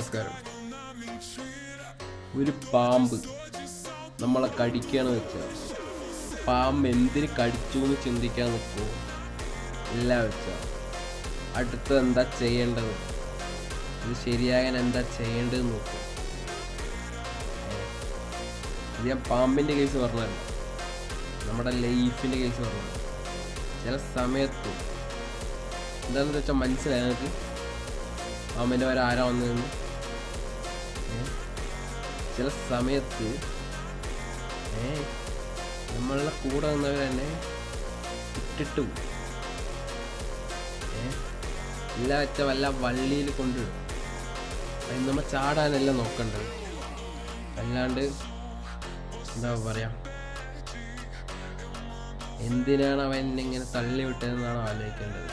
നമസ്കാരം. ഒരു പാമ്പ് നമ്മളെ കടിക്കുകയാണെന്ന് വെച്ചാൽ പാമ്പ് എന്തിന് കടിച്ചു എന്ന് ചിന്തിക്കാൻ നിൽക്കുമോ? ഇല്ല വെച്ചാൽ അടുത്ത് എന്താ ചെയ്യേണ്ടത്, ഇത് ശരിയാകാൻ എന്താ ചെയ്യേണ്ടതെന്ന് നോക്കും. ഇത് ഞാൻ പാമ്പിൻ്റെ കേസ് പറഞ്ഞതല്ല, നമ്മുടെ ലൈഫിൻ്റെ കേസ് പറഞ്ഞത്. ചില സമയത്ത് എന്താണെന്ന് വെച്ചാൽ മനസ്സിലായി നമുക്ക് പാമ്പിൻ്റെ വരെ ആരാ വന്നതെന്ന്. ചില സമയത്ത് നമ്മളുടെ കൂടെ നിന്നവർ തന്നെ ഇട്ടിട്ട് പോകും. ഇല്ല വെച്ച വല്ല വള്ളിയിൽ കൊണ്ടിടും. അതിന് നമ്മൾ ചാടാനല്ല നോക്കേണ്ടത്, അല്ലാണ്ട് എന്താ പറയാ, എന്തിനാണ് അവൻ ഇങ്ങനെ തള്ളി വിട്ടതെന്നാണ് ആലോചിക്കേണ്ടത്.